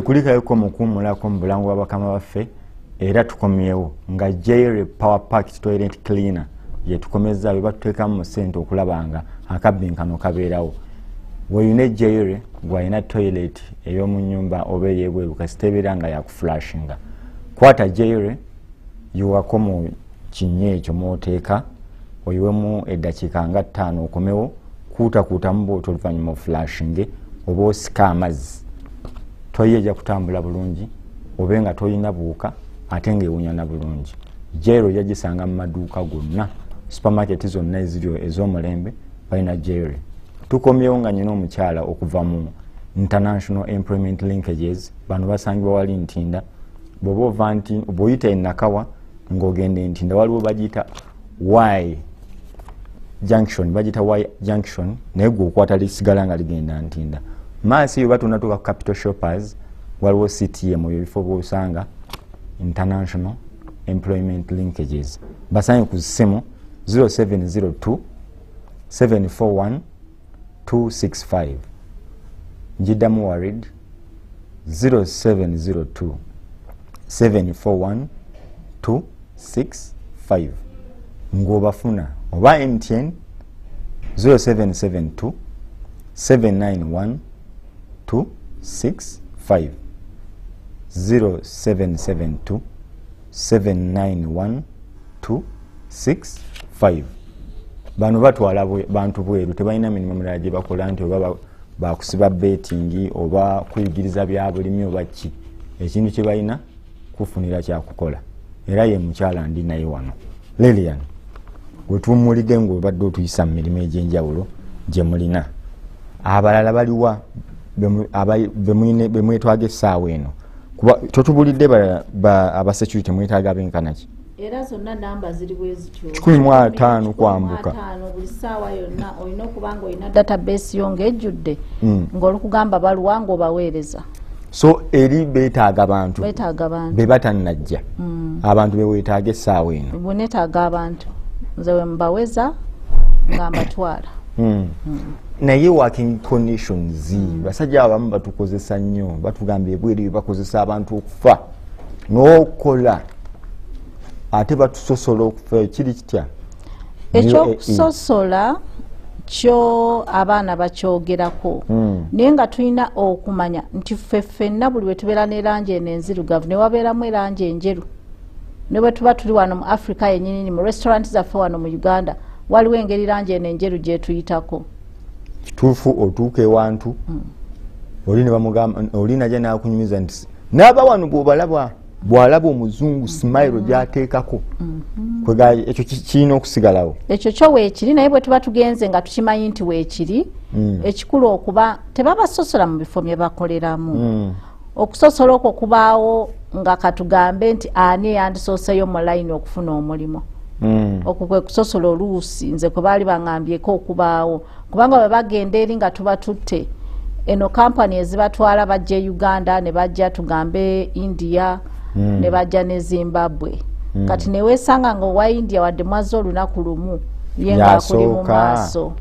Kulika yuko mukumulako mu bulango bw'abakama baffe era tukomyewo nga Jaire Power Pack Toilet Cleaner ye tukomeza bye batuteekamu mu ssente okulabanga akabbinkano kabeerawo. Weyune Jaire gwayina toilet ey'omu nnyumba oba ey'ebweru kasitebeera nga yakuflashinga. Kwata Jaire yiwako mu kinnya ekyo mw'oteeka oyiwemu eddakiika nga 5 okomewo kuutakuutamu bw'oti oluvannyuma oflashinge oba osika amazzi. Toyi ejja kutambula bulungi obe nga toyina buuka ate ng'ewunyana bulungi. Jaire yagisanga mu maduuka gonna, supermarket zonna eziriyo ez'omulembe balina Jaire. Tukomyewo nga nyina omukyala okuva mu International Employment Linkages, bano basangibwa wali Ntinda. Bw'oba ova bw'oyita e Nakawa ng'ogenda Ntinda waliwo bagiyita Y junction, bagiyita Y junction naye gwe okwata lisigala nga ligenda Ntinda. Maasi yo batunatuka ku Capital Shoppers waliwo CTM mu bifo bw'osanga International Employment Linkages. Basange ku ssimu 0702 741 265. Njiddamu worried 0702 741 265. Ng'obafuna oba MTN 0772 791 265. 0772 791 265. Bano batwala bantu bweru tebalina mirimu mirala gye bakola nti oba bakusiba betting oba kuyigiriza bya bulimi oba ki. Ekintu kye balina kufunira kyakukola. Era ye mukyala ndi naye wano. Lilian, wetumulige ng'obadde otuyisa mu mirimu egy'enjawulo gye mulina. Abalala baliwa bemwetwaga essaawa eno. Kuba totubulidde abasecurity mwetaaga abenkana ki? Era zonna namba ziri bwe zityo 15 kwambuka buli ssaawa yonna olina okubanga olina database yo ng'ejjudde ng'olukugamba baluwa ng'obaweereza. So eri beetaaga abantu be batannajja abantu beweetaaga essaawa eno. Bwe neetaaga abantu nze we mbaweza nga mbatwala. Naye working conditions basajja abamu batukozesa nnyo batugambye bweri bakozesa abantu okufa n'okola ate batusosola okufa kiri kitya. Ekyokusosola kyo abaana bakyogerako naye nga tulina okumanya nti ffenna buli we tubeera n'erangi eno enzirugavu ne wabeeramu erangi enjeru ne bwe tuba tuli wano mu Africa yennyini mu restaurant zaffe wano mu Uganda waliwo engeri rangi eno enjeru gye tuyitako. Kituufu otuuka ewantu oli ne bamugamba oli najja n'akunyumiza nti n'aba wano bw'alaba omuzungu smile gy'ateekako kwega ekyo kirina okusigalawo. Ekyo kyo weekiri naye bwe tuba tugenze nga tukimanyi nti weekiri ekikulu okuba tebabasosola mu bifo bye bakoleramu. Okusosola okwo kubaawo nga katugambe nti ani yandisooseyo mu layini okufuna omulimo. Okwo kwe kusosola oluusi nze kwe baali baŋŋambyeko okubaawo kubanga bwe bagenda eri nga tuba tutte eno kampani ezibatwala bajja Uganda ne bajja tugambe India ne bajja ne Zimbabwe. Kati ne weesanga ng'owa India wadde mwaze olunaku lumu ye ng'akuli mu maaso.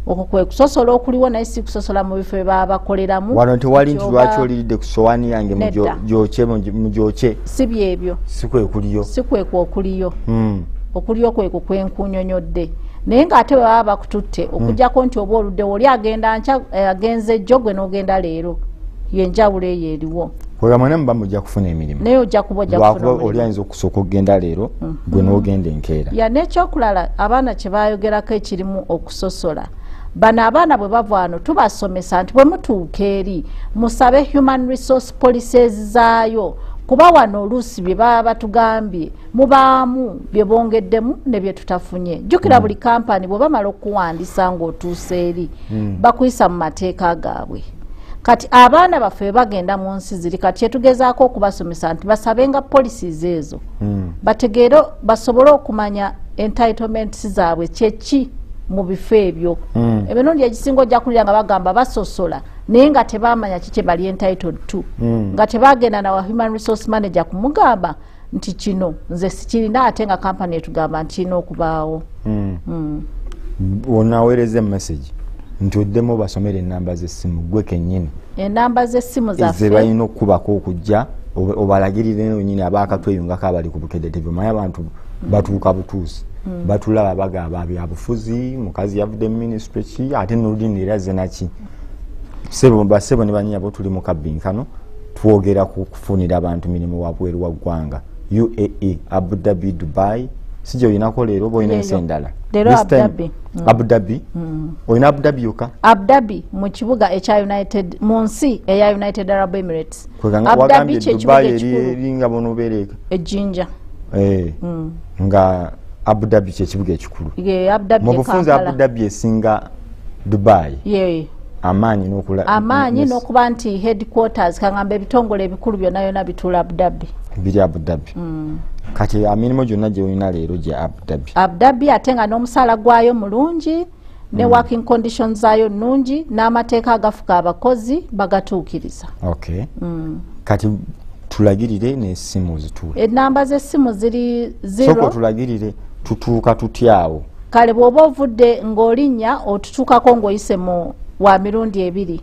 Okwo kwe kusosola okuliwo naye si kusosola mu bifo bye baba bakoleramu. Wano tewali nti lwaki oliridde ku sowaani yange mugyoke. Si byebyo. Si kwe kuliyo. Si kwe okuliyo. Okuliyo kwe kwenkunyonyodde. Naye ng'ate bwe baba bakututte okuggyako nti oba oluddewo oli agenze jjo gwe n'ogenda leero yenjawulo eyo eriwo. Kwegamba namwe bamujja kufuna emirimu. Naye ojja kuba ojja kufuna omulimo. Oli ayinza okusooka okugenda leero gwe n'ogenda enkeera. Ya n'ekyokulala abaana kye baayogerako ekirimu okusosola. Bano abaana bwe bava wano tubasomesa nti bwe mutuuka eri musabe human resource policies zaayo. Kuba wano oluusi bye baba batugambye mubaamu bye bongeddemu ne bye tutafunye. Jjukira buli kampani bwe bamala okuwandiisa ng'otuuse eri bakuyisa mu mateeka gaabwe. Kati abaana baffe bagenda mu nsi ziri kati kyetugezaako okubasomesa nti basabenga policies ezo bategeere basobole okumanya entitlements zaabwe kyeki mu bifo ebyo. Emirundi egisinga ojja kulira nga bagamba basosola naye nga tebamanya kiki bali entitled to. Nga tebagenda nawa human resource manager kumugamba nti kino nze sikirina ate nga kampani etugamba nti kirina okubaawo. Onaweereza message. nti oddemu basomere ennamba z'essimu gwe kennyini ennamba z'essimu zaffe balina okukubako okujja obalagirire nyini abaakatweyungako abali ku Bukedde TV omanyi abantu batuuka butuusi batulaba bagamba byabufuzi mukazi yavudde ministry ki ate n'oludini era zenaki basebo ne banyinyabo tuli mu kabbinkano twogera ku kufunira abantu mirimu wabweru wa ggwanga UAE, Abu Dhabi, Dubai sije oyinako leero boyina ensi endala Abu Dhabi oyina Abu Dhabi yoka Abu Dhabi mu kibuga ekya United mu nsi eya United Arab Emirates Abu Dhabi Dubai eringa bono bereka ejinja nga Abu Dhabi kibuga ekikulu mu bufunza Abu Dhabi esinga Dubai amaanyi n'okuba nti headquarters kangamba ebitongole ebikulu byonna byonna bitula Abu Dhabi biri Abu Dhabi kati amirimu gyonna gye olina leero gya Abu Dhabi ate nga n'omusaala gwayo mulungi ne working conditions zaayo nnungi n'amateeka agafuka abakozi bagatuukiriza kati tulagirire n'essimu zituwe ennamba z'essimu ziri 0 soko tulagirire tutuuka tutyawo kale bw'oba ovudde ng'olinnya otutuukako ng'oyise mu wa mirundi 2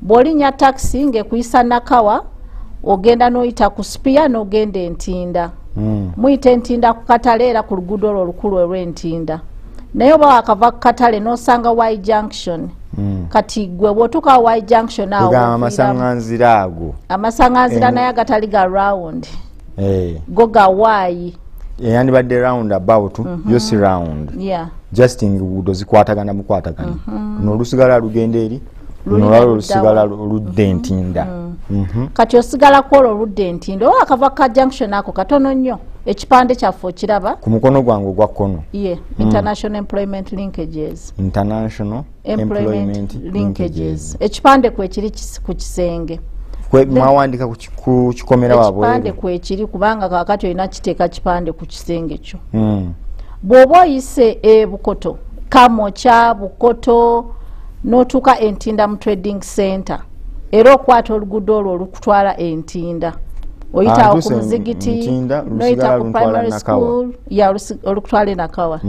bw'olinnya taxi ng'ekuyisa Nakawa ogenda n'oyita ku Spia n'ogenda Entinda muyita Entinda ku Katale era ku luguudo olwo olukulu olw'Entinda naye oba wakava ku Katale n'osanga Y junction kati gwe bw'otuuka Y junction awo amasaŋŋanzira ago amasaŋŋanzira naye agatali ga round go ga Y eyandibadde round about yosi round just nguudo zikwatagana mukwatagana n'olusigala lugenda eri nolwalo olusigala ludde Entinda kati osigala kwolwo oludde Entinda oba akava ka junction ako katono nnyo ekipande kyaffe okiraba ku mukono gwange ogwa kkono International Employment Linkages ekipande kwekiri ku kisenge mwawandika ku kikomera wabwe ekipande kwekiri kubanga kakati olina kiteeka kipande ku kisenge kyo bw'oba oyise Bukoto Kamokya Bukoto n'otuuka Entinda mu trading center era okwata oluguudo olwo olukutwala Entinda oyitawo ku muzigiti n'oyita ku primary school olukutwala Nakawa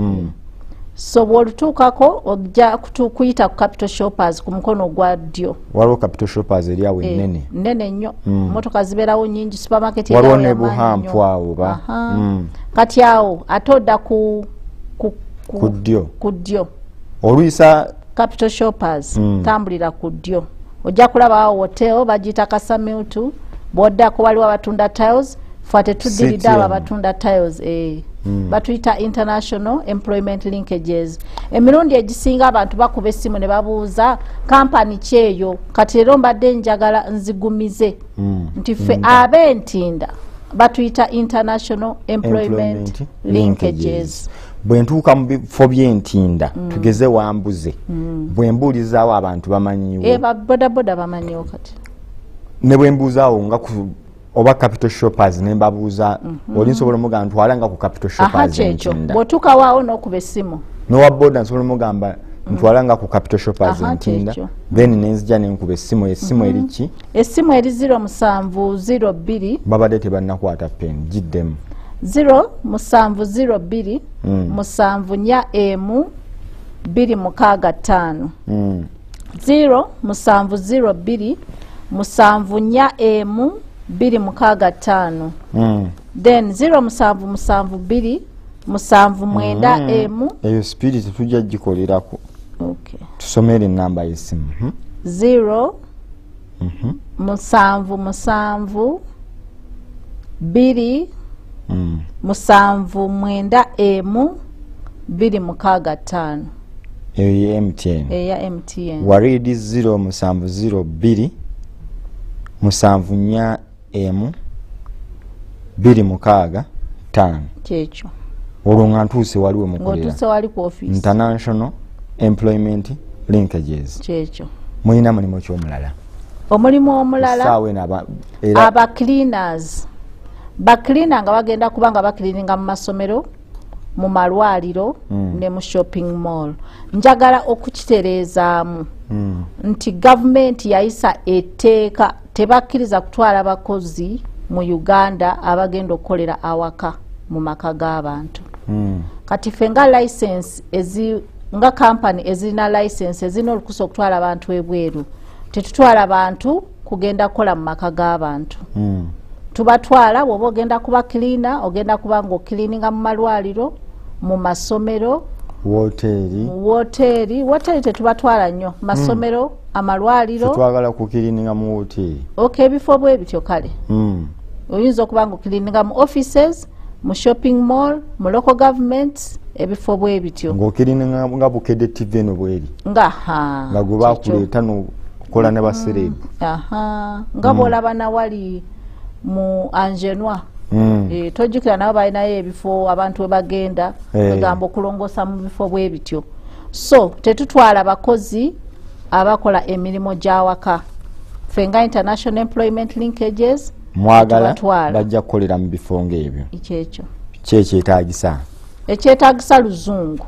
so bw'olutuukako ojja kuyita ku Capital Shoppers ku mukono ogwa ddyo waliwo Capital Shoppers eri awo ennene nnene nnyo motoka zibeerawo nnyingi supermarket waliwo ne buhampu awo ba kati awo ate odda ku ddyo oluyisa Capital Shoppers tambulira ku ddyo ojja kulabawo hotel bagiyita Kasamiutu bw'oddako waliwo abatunda tiles fate tuddiridde abo abatunda tiles batuyita International Employment Linkages emirundi egisinga abantu bakuba essimu ne babuuza kampani kyeyo kati rero mbadde njagala nzigumize nti ffe ab'Entinda batuyita International Employment Linkages bwe ntuuka mu bifo by'Entinda tugeze wambuze bwe mbuulizaawo abantu bamanyiwo bodaboda bamanyiwo kati ne bwe mbuuzaawo nga oba Capital Shoppers ne mbabuuza oli nsobola omugamba ntwala nga ku Capital Shoppers Entinda bw'otuuka waawo n'okuba essimu n'owa boda nsobola omugamba ntwala nga ku Capital Shoppers Entinda then nenzija nenkuba essimu eri ki essimu eri 0702 babadde tebannakwata pen giddemu 0702 musanvunya emu 265 0702 musanvunya emu 265 then 0772 musanvumwenda emu eyo spirit tetujja gikolerako tusomere ennamba y'essimu 0 musanvu 2 musanvumwenda emu 265 eyo ye MTN eya MTN waridi 0702 musanvunya emu 265 kyekyo olwo nga ntuuse waliwo mukolera ng'otuuse wali ku office International Employment Linkages kyekyo mulina mulimu ky'omulala omulimu omulala aba cleaners bacleaner nga bagenda kuba nga bakilininga mu masomero mu malwaliro ne mu shopping mall njagala okukitereezaamu nti gavumenti yayisa etteeka tebakkiriza kutwala bakozi mu Uganda abagenda okukolera awaka mu maka g'abantu kati ffe nga license nga kampani ezirina license ezirina olukusa okutwala abantu ebweru tetutwala bantu kugenda kukola mu maka g'abantu tubatwala bw'oba ogenda kuba cleaner ogenda kuba ng'okiliininga mu malwaliro mu masomero woteeri tetubatwala nnyo masomero amalwaliro twagala kukiliininga mu woteeri ebifo bwe bityo kale oyinza okuba ng'okiliininga mu offices mu shopping mall mu local governments ebifo bwe bityo ng'okiliininga nga Bukedde TV eno bweri nga gwe bakuleeta n'okukola ne baserebu nga bw'olaba nawali mu Angenwa tojjukira nabo balinayo ebifo abantu we bagenda egamba okulongoosa mu bifo bwe bityo so tetutwala bakozi abakola emirimu gy'awaka ffe nga international employment linkages mwagala bajja kukolera mu bifo ng'ebyo kyekyo kyekyetaagisa ekyetaagisa luzungu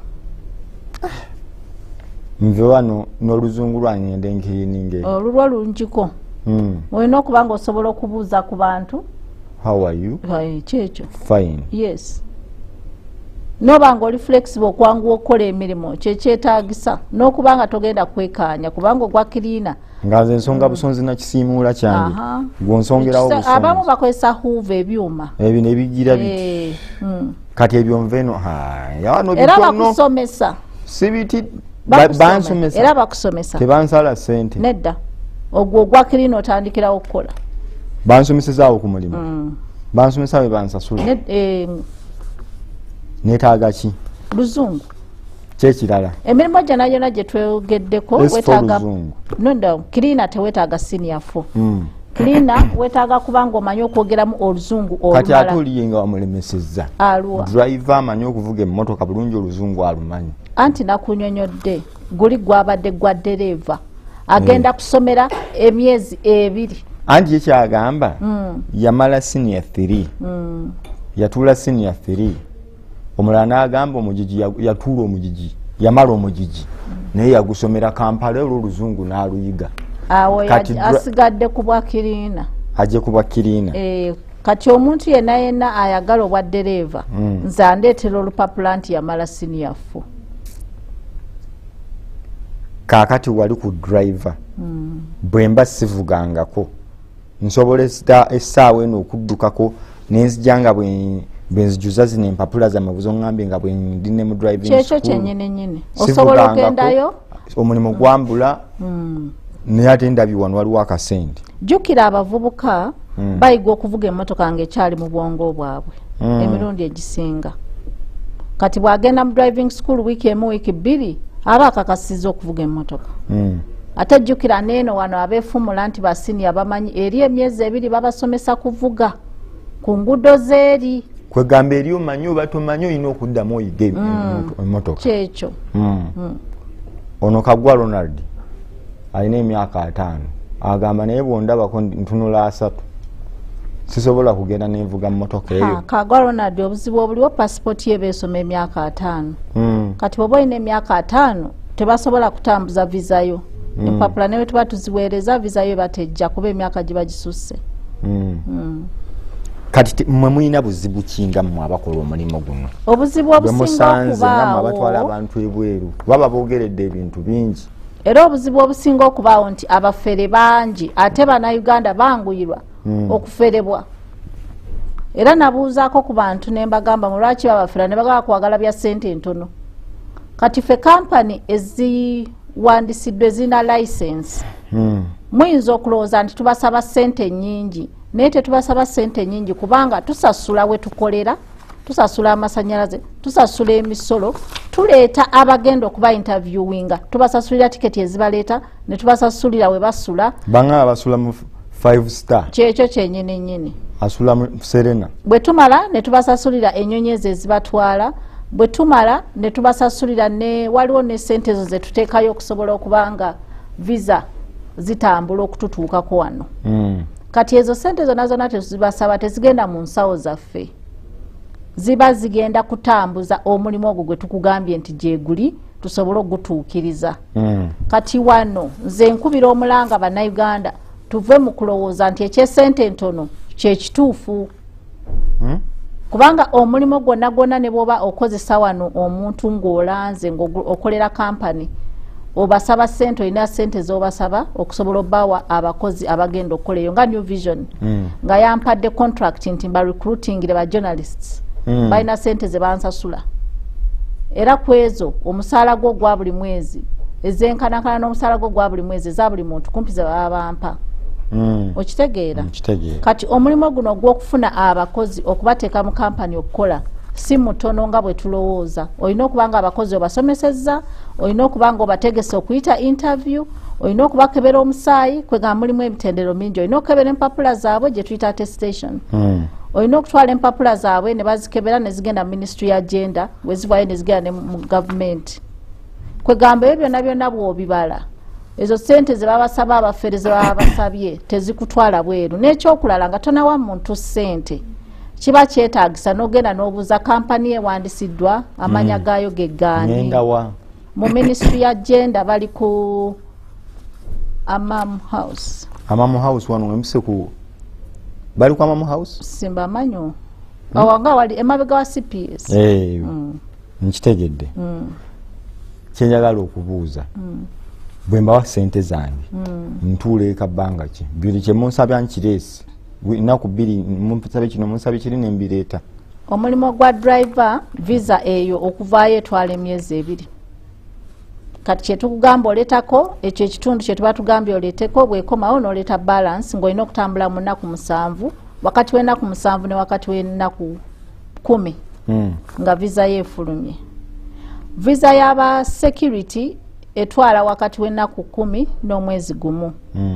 nve wano n'oluzungu lwangenda enkiriininga olulwo lungiko olina okuba nga osobola okubuuza ku bantu how are you kyekyo fine yes noba nga oli flexible okwanguwa okukola emirimu kyekyetaagisa n'okuba nga togenda kwekaanya kubanga ogwa kiriina nga nze ensonga busonzi nakisiimuula kyange gwonsongerawo busonzi abamu bakozesa huuva ebyuma ebyo nebigira biti kati ebyo nveno era bakusomesa sibiti era bakusomesa tebansala sente nedda ogwo ogwa kiriina otandikirawo okukola bansomesezaawo ku mulimu bansomesa bwe bansasula neetaaga ki luzungu kyekirala emirimu gyonna gyonna gye twegeddeko wetaaga nonda kiriina teweetaaga senior 4 kiriina weetaaga kuba ng'omanyi okwogeramu oluzungu olumala kati ate oliyenga wamulemesezza driver amanyi okuvuga emmotoka bulungi oluzungu alumanyi anti nakunyonyodde guli gwabadde gwa ddereeva agenda kusomera emyezi 2 anti yekyagamba yamala senior 3 yatuula senior 3 omulala n'agamba omugigi yatuula omugigi yamala omugigi naye yagusomera Kampala olw'oluzungu n'aluyiga awo asigadde ku bwa kiriina ajje ku bwa kiriina kati omuntu yenna ayagala obwa ddereeva nze andeetera olupapula nti yamala senior 4 kaakati wali ku driver bwe mba sivugangako nsobola essaawa eno okuddukako nenzija nga bwenzijuza zino empapula zammwe buzoŋŋambye nga bwendine mu driving school kyekyo kyennyini osobola ogendayo omulimu gwambula naye ate ndabye wano waliwo akasente jjukira abavubuka bayiga okuvuga emmotoka ng'ekyali mu bwongo bwabwe emirundi egisinga kati bw'agenda mu driving school wiiki emu wiiki 2 aba akakasizza okuvuga emmotoka ate jjukira neeno wano abeefumula nti basiniya bamanyi eri emyezi 2 babasomesa kuvuga ku nguudo zeeri kwegamba eri omanyi oba tomanyi olina okuddamu oyiga emmotoka kyekyo ono Kagwa Ronald alina emyaka 5 agamba naye bwondabako ntunula 3 sisobola kugenda nenvuga mmotoka eyo Kagwa Ronald obuzibu obuliwo pasipoti ye beesoma emyaka 5 kati oba olina emyaka 5 tebasobola kutambuza vizayo empapula newe tuba tuziweereza vizayo batejja kuba emyaka giba gisusse kati mmwe mulina buzibu kinga mmwe abakola omulimu guno obuzibu obusinga okubaawo abatwala abantu ebweru baba boogeredde ebintu bingi era obuzibu obusinga okubaawo nti abafere bangi ate banayuganda banguyirwa okuferebwa era nabuuzaako ku bantu ne mbagamba mu lwaki babafera ne bagala kwagala bya ssente ntono kati ffe kampani eziwandiisiddwa ezirina license muyinza okulowooza nti tubasaba ssente nnyingi naye tetubasaba ssente nnyingi kubanga tusasula we tukolera tusasula amasannyalaze tusasula emisolo tuleeta abagenda okuba interviewinga tubasasulira tiketi ezibaleeta ne tubasasulira we basula banga basula mu 5 star kyekyo kyennyini nnyini asula mu Serena bwe tumala ne tubasasulira ennyonyi ezo ezibatwala bwe tumala ne tubasasulira ne waliwo ne ssente ezo ze tuteekayo okusobola okubanga visa zitambula okututuukako wano kati ezo ssente zonna zonna tezibasaba tezigenda mu nsawo zaffe ziba zigenda kutambuza omulimu ogwo gwe tukugambye nti gyeguli tusobole ogutuukiriza kati wano nze nkubira omulanga bannayuganda tuve mu kulowooza nti ekyesente ntono kyekituufu kubanga omulimo gwonna ne bwoba okozesa wano omuntu ng'olanze ng'okolera kampani obasaba ssente olina ssente z'obasaba okusobola obbawa abakozi abagenda okukola eyo nga New Vision nga yampadde contract nti mba recruitingire ba journalists balina ssente ze bansasula era ku ezo omusaala gwo gwa buli mwezi ezenkanakana n'omusaala gwo gwa buli mwezi eza buli muntu kumpi ze baba bampa okitegeera kati omulimo guno gw'okufuna abakozi okubateeka mu kampani okukola si mutono nga bwe tulowooza. Olina okuba nga abakozi obasomesezza, olina okuba nga obategese okuyita interview, olina okubakebera omusaayi kwega mulimu emitendero mingi, olina okukebera empapula zaabwe gye tuyita attestation. Olina okutwala empapula zaabwe ne bazikebera ne zigenda ministry ya gender bwe zivaayo ne zigenda ne mu government. Kwegamba ebyo byonna byonna bw'obibala ezo ssente ze babasaba abafere ze baba basabye tezikutwala bweru. N'ekyokulala nga tonawa muntu ssente kiba kyetaagisa n'ogenda n'obuuza kampani ewandisiddwa amanya gaayo ge gaani. Mu ministry ya gender bali ku Amamu House. Amamu House wano emuseku bali ku Amamu House? Simba manyo. Awanga wali emabega wa CPS. Nkitegedde. Kyenjagala okubuuza. Bwe mbawa ssente zange ntuula ekabbanga ki buli kye munsabya nkiresi ennaku bbiri munsabe kino munsabe kiri ne mbireeta. Omulimo gwa driver visa eyo okuvaayo etwala emyezi 2. Kati kyetukugamba oleetako ekyo ekitundu kye tuba tugambye oleeteko bwekomawo n'oleeta balance ng'olina okutambula mu nnaku 7 wakati w'ennaku 7 ne wakati w'ennaku 10 nga visa yeefulumye. Visa y'aba security etwala wakati w'ennaku 10 n'omwezi gumu.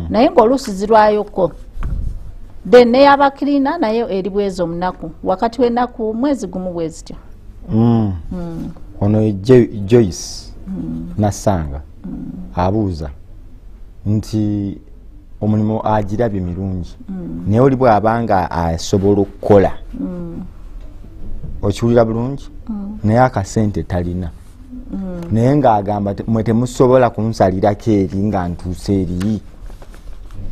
Naye ng'oluusi zirwayoko. Then n'eyaba cleaner naye eri bwezi omunaku wakati w'ennaku mwezi gumu bwe zityo. Ono Joyce Nasanga abuuza nti omulimo agirabye mirungi naye oli bw'abanga asobola okukola okiwulira bulungi naye akasente talina naye ng'agamba mwe temusobola kunsalirako eri nga ntuuse eri.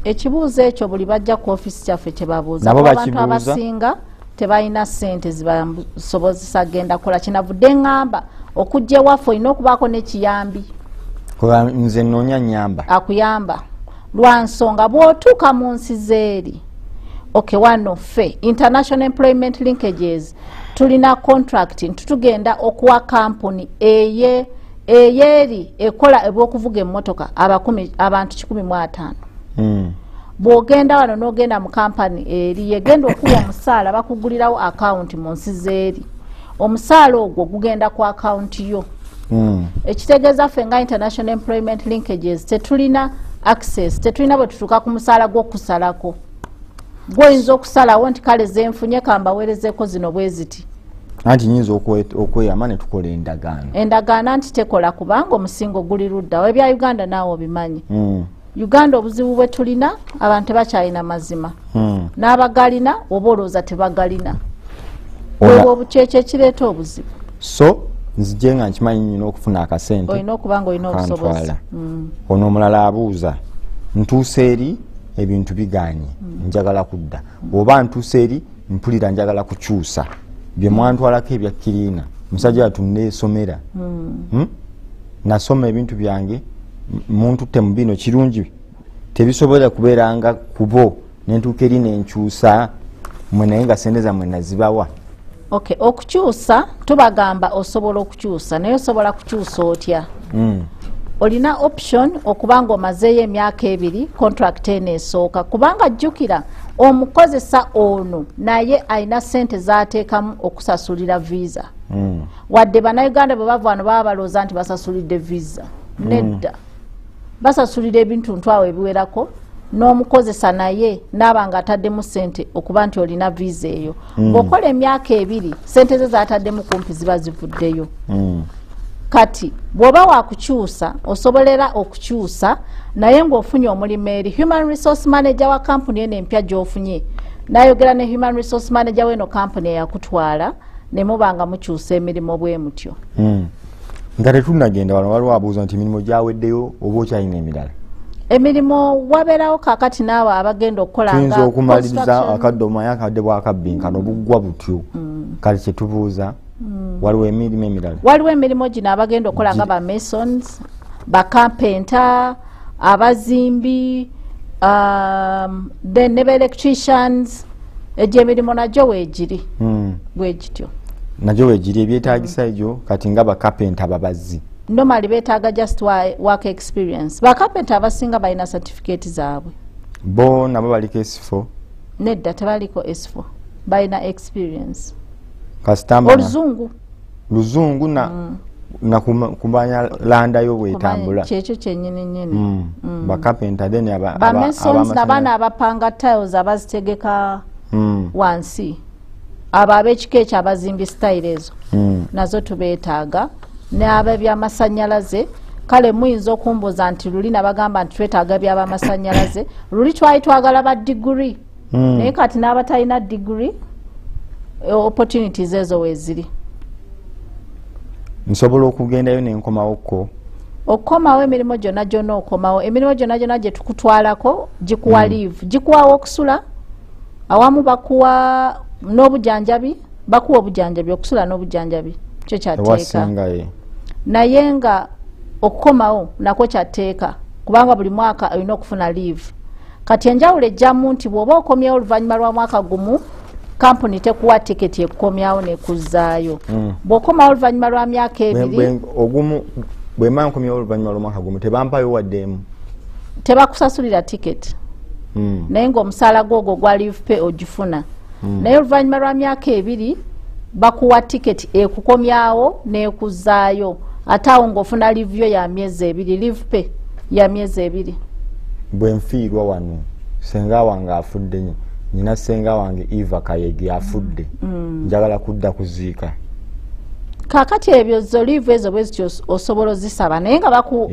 Ekibuuzo ekyo buli bajja ku ofisi kyaffe kye babuuza. Abantu abasinga tebalina ssente zibasobozesa genda kola. Kinavudde ngamba okujja ewaffe olina okubaako n'ekiyambi. Nze nnoonya nnyamba. Akuyamba. Lwa nsonga bw'otuuka mu nsi z'eri. Okay, wano ffe International Employment Linkages tulina contract tutugenda okuwa kampuni eyeri ekola ebyokuvuga emmotoka abantu 150. Bw'ogenda wano n'ogenda mu kampani eri yegenda okuwa omusaala bakugulirawo account mu nsi z'eri. Omusaala ogwo gugenda ku account yo. Ekitegeeza ffe nga International Employment Linkages tetulina access, tetulina bwe tutuuka ku musaala gw'okusalako. Gwoyinza okusalawo nti kale zenfunye kambaweerezeeko zino bwe ziti. Anti nyinza okweyama ne tukola endagaano. Endagaano anti tekola kubanga omusingo guli ludda. Ebya Uganda naawe obimanyi. Uganda obuzibu bwe tulina abantu tebakyalina mazima. N'abagalina oba olowooza tebagalina. Obwo obukyekye ekireeta obuzibu. So nzije nga nkimanyi nnina okufuna akasente. Olina okuba nga olina obusobozi. Ono omulala abuuza ntuuse eri ebintu bigaanye njagala kudda oba ntuuse eri mpulira njagala kukyusa bye mwantwalako ebya kiriina musajja tunneesomera nasoma ebintu byange muntu temu bino kirungi tebisobola kubeeranga kubo nentuuka eri nenkyusa mwe naye nga sente zammwe nazibawa. Okay, okukyusa tubagamba osobola okukyusa naye osobola kukyusa otya? Olina option okubanga omazeeyo emyaka 2 contract eneesooka kubanga jjukira omukozesa ono naye alina ssente z'ateekamu okusasulira visa. Wadde banayuganda bwe bava wano baba balowooza nti basasulidde visa. Nedda. Basasulira ebintu ntwawe ebiwerako n'omukozesa naye n'aba nga ataddemu ssente okuba nti olina visa eyo. Ng'okola emyaka 2 ssente ze z'ataddemu kumpi ziba zivuddeyo. Kati bw'oba wakukyusa osobolera okukyusa naye ng'ofunye omulimu eri human resource manager wa kampuni eno empya gy'ofunye n'ayogera ne human resource manager w'eno kampuni eyakutwala ne muba nga mukyusa emirimu bwe mutyo. Nga tetunnagenda wano waliwo abuuza nti emirimu gyaweddeyo oba okyalina emirala? Emirimu wabeerawo kaakati naawe abagenda okukola nga tuyinza okumaliriza akadde omanya akadde bwakabbinkano buggwa butyo kale kyetubuuza waliwo emirimu emirala waliwo emirimu gino abagenda okukola nga ba masons bakampenta abazimbi then ne electricians egyo emirimu nagyo weegiri bwegityo nagyo weegiri ebyetaagisa egyo kati nga bakapenta babazzi normally beetaaga just work experience bakapenta abasinga balina certificate zaabwe bo nabo baliko S4 nedda tebaliko S4 balina experience kasitamba oluzungu na kumanya landa yo bwetambula kyekyo kyennyini nnyini bakapenta then bamasons nabaana abapanga tiles abazitegeka wansi abo ab'ekika ekyo abazimbi style ezo nazo tubeetaaga n'ab'ebyamasannyalaze kale muyinza okumbuuza nti luli nabagamba nti twetaaga by'abamasannyalaze luli twali twagala ba diguri naye kati n'abatalina diguri opportunities ezo weeziri nsobola okugendayo nenkomawoko okukomawo emirimu gyonna gyonna okomawo emirimu gyonna gyonna gye tukutwalako gikuwa live gikuwawo okusula awamu bakuwa n'obujanjabi bakuwa obujanjabi okusula n'obujanjabi kyo kyateeka naye nga okukomawo nako kyateeka kubanga buli mwaka olina okufuna live kati enjawulo ejjamu nti bw'oba okomyewo oluvannyuma lwa mwaka gumu kampuni tekuwa tiketi ekukomyawo nekuzaayo bw'okomawo oluvannyuma lwa myaka ebiri bwemala nkomyawo oluvannyuma lw'omwaka gumu tebampayo waddeemu tebakusasulira tiketi naye ng'omusaala gwogwo gwa live pay ogifuna naye oluvannyuma lwa myaka ebiri bakuwa tiketi ekukomyawo nekuzaayo ate awo ng'ofuna live yo ya myezi ebiri live pay ya myezi ebiri bwe nfiirwa wano senga wange afudde nina senga wange Eva Kayegi afudde njagala kudda kuziika kakati ebyo zo live ezo bwezityo osobola ozisaba naye nga baku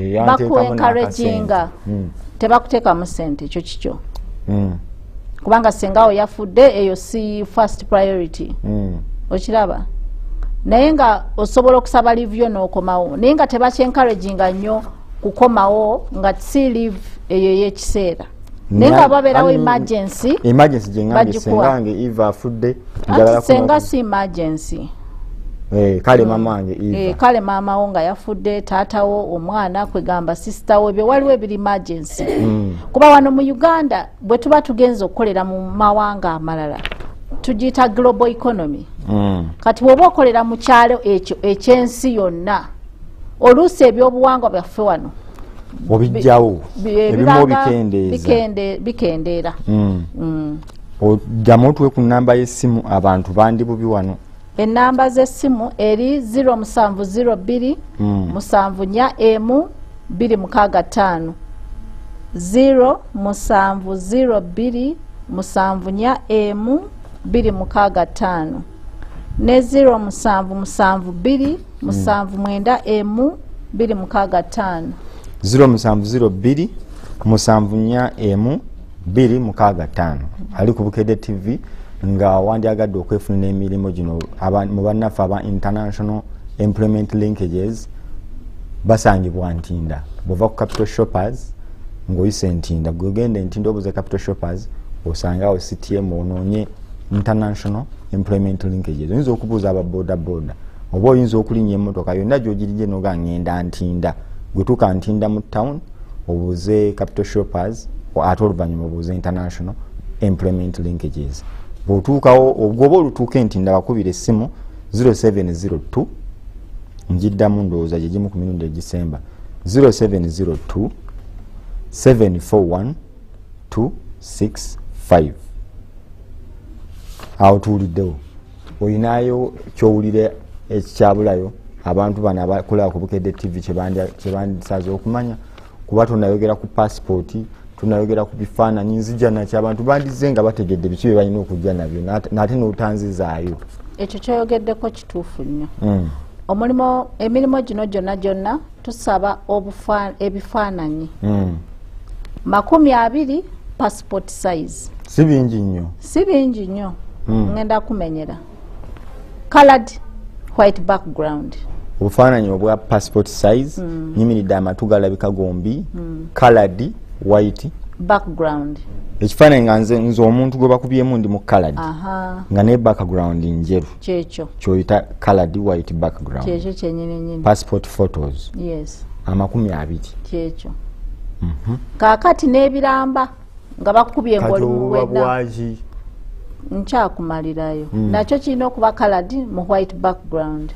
encouraginga tebakuteekamu ssente ekyo kikyo kubanga sengawo yafudde eyo si first priority okiraba naye nga osobola okusaba live yo n'okomawo naye nga tebakyencouraginga nnyo kukomawo nga si live eyo ey'ekiseera naye nga babeerawo emergency gyengambe sengange Eva afudde senga si emergency kale mama wange Eva kale maama wo nga yafudde taatawo omwana kwegamba sisitawo ebyo waliwo ebiri emergency kuba wano mu Uganda bwe tuba tugenza okukolera mu mawanga amalala tugiyita global economy kati bw'oba okolera mu kyalo ekyo ekyensi yonna oluusi ebyobuwangwa byaffe wano obijjawo ebimu bikendeera ojjamu otuwe ku nnamba y'essimu abantu bandi bubi wano ennamba z'essimu eri 0702 740 265 0702 740 265 ne 0772 790 265 0702 740 265 ali ku Bukedde TV nga wandyagadde okwefunira emirimu gino mu bannaffe aba international employment linkages basangibwa Ntinda bwova ku capital shoppers ng'oyise Ntinda gwegende Ntinda obuze capital shoppers osangawo CTM onoonye international employment linkages oyinza okubuuza aba boda oba oyinza okulinnya emmotoka yonna gy'ogirijje n'oga ngenda Ntinda gwetuuka Ntinda mu town obuuze capital shoppers ate oluvannyuma obuuze international employment linkages bw'otuukawo obwoba olutuuka Ntinda bakubira essimu 0702 njiddamu ndowooza gye gimu ku mirundi egisemba 0702 741 265 awo tuwuliddewo oyinayo kyowulire ekikyabulayo abantu bano abakolera ku Bukedde TV kyebandisaze okumanya kuba tunayogera ku passport tunayogera ku bifaananyi nzija nakyo abantu bandize nga bategedde biki bye balina okujja nabyo nate n'otanzizaayo ekyo kyoyogeddeko kituufu nnyo omulimo emirimu gino gyonna tusaba ebifaananyi 20 passport size si bingi nnyo ngenda kumenyera colored white background obufaananyi obwa passport size nyimiridde amatu galabika gombi colored white background ekifaananyi nga nze omuntu gwe bakubyemu ndi mu colored nga ne background njeru kyekyo kyoyita colored white background kyekyo kyennyini passport photos yes 20 kyekyo kaakati n'ebiramba nga bakubye engolu wena nkyakumalirayo nakyo kirina okuba colored mu white background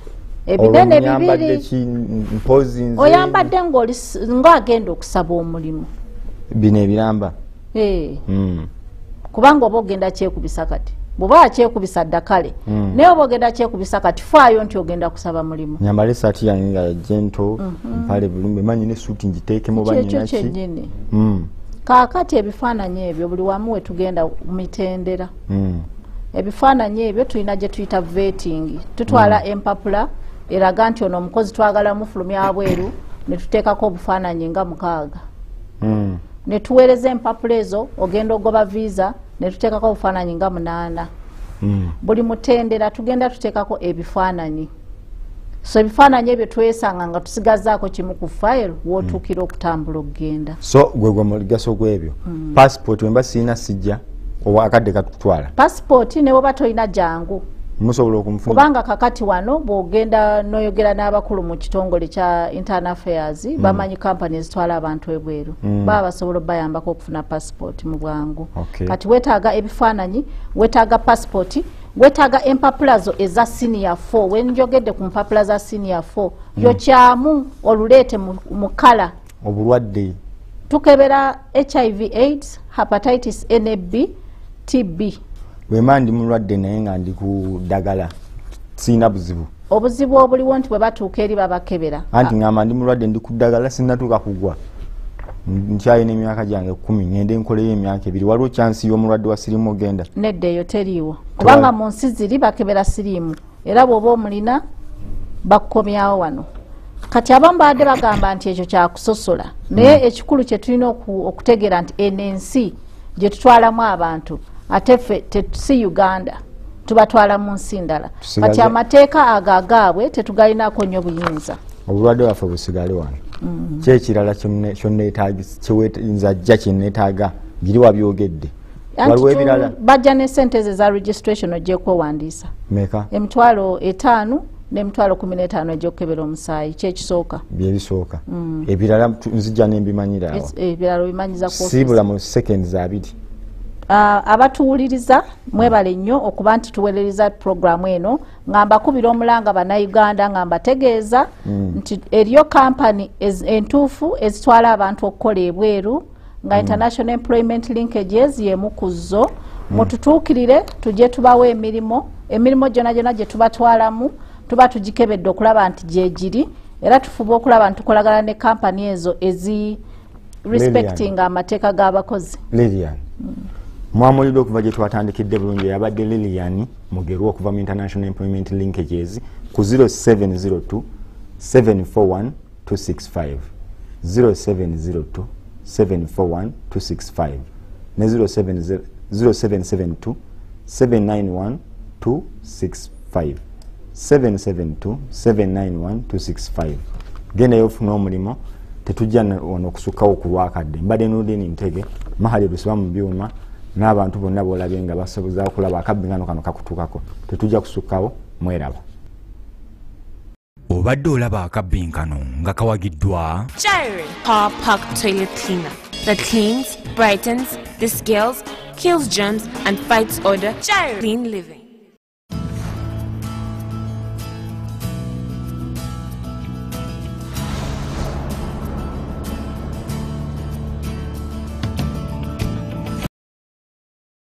ebinene bibiri oyambadde ng'agenda okusaba omulimu bino ebiramba kubanga oba ogenda kyekubisa kati bw'oba akyekubisa dda kale naye oba ogenda kyekubisa kati faayo nti ogenda kusaba mulimu nyambala esaati yange nga jento mpale bulumbe manyi ne suuti ngiteekemu kyekyo kyennyini kaakati ebifaananyi ebyo buli wamu we tugenda mitendera ebifaananyi ebyo tulina gye tuyita vetting tutwala empapula eraga nti ono omukozi twagala mufulumya abweru ne tuteekako obufaananyi nga 6 ne tuweereza empapula ezo ogenda ogoba visa ne tuteekako obufaananyi nga 8 buli mutendera tugenda tuteekako ebifaananyi so ebifaananyi ebyo twesanga nga tusigazaako kimu ku file wootuukira okutambula okugenda so gwe muligaso gw'ebyo passport wemba sirina sijja oba akadde katutwala passport ne bwoba tolina jangu musobola okumufuna kubanga kakati wano bw'ogenda n'oyogera n'abakulu mu kitongole kya internal affairs bamanyi company ezitwala abantu ebweru baba basobola bayambako okufuna passport mu bwangu kati weetaaga ebifaananyi weetaaga passport weetaaga empapula zo eza senior 4 wenjogedde ku mpapula za senior 4 yokyamu oluleete mu kala obulwadde tukebera HIV AIDS hepatitis NB TB wema ndi mulwadde naye nga ndi ku ddagala sirina buzibu obuzibu obuliwo nti bwe batuuka eri babakebera anti ngamba ndi mulwadde ndi ku ddagala sinnatuuka kugwa nkyalina emyaka gyange 10 ngende nkoleyo emyaka 2 waliwo kyansi y'omulwadde wa siriimu ogenda nedda eyo teriiwo kubanga mu nsi ziri bakebera siriimu era bw'oba omulina bakukomyawo wano kati abamu baadde bagamba nti ekyo kyakusosola naye ekikulu kye tulina okutegeera nti ensi gye tutwalamu abantu ate ffe tetusi Uganda tubatwala mu nsi ndala kati amateeka agaagaabwe tetugalinako nnyo buyinza obulwadde waffe busigale wano kyekirala kyonneetaaga kyenneetaaga giri wabyogedde waliwo ebirala bajja ne sente ze za registration ojjekwewandiisa meka emitwalo 5 n'emitwalo 15 egy'okukebera omusaayi kyekisooka byebisooka ebirala nzijja nembimanyiraawo ebirala obimanyiza sibula mu seconds 2 abatuwuliriza mwebale nnyo okuba nti tuweereza programu eno ngamba kubira omulanga banayuganda ngamba tegeeza nti eriyo kampani entuufu ezitwala abantu okukola ebweru nga international employment linkages yemu ku zo mututuukirire tujye tubawo emirimu gyonna gye tubatwalamu tuba tugikebedde okulaba nti gyegiri era tufuba okulaba nti tukolagana ne kampani ezo ezi respecting amateeka g'abakozi mwamulidde okuva gye twatandikidde bulungi yabadde Lilian Mugerwa okuva mu International Employment Linkages ku 0702 741 265 0702 741 265 ne 0772 791 265 772 791 265 genda yofuna omulimo tetujja wano okusukkawo ku lwakadde mbadde Nudini Ntege mahali lusiba mu byuma n'abantu bonna boolabye nga basoboza okulaba akabbingano kano kakutuukako tetujja kusukkawo mweraba obadde olaba akabbinkano nga kawagiddwa Gyre Power Pack Toilet Cleaner that cleans, brightens, descales, kills germs and fights odor. Gyre Clean Living.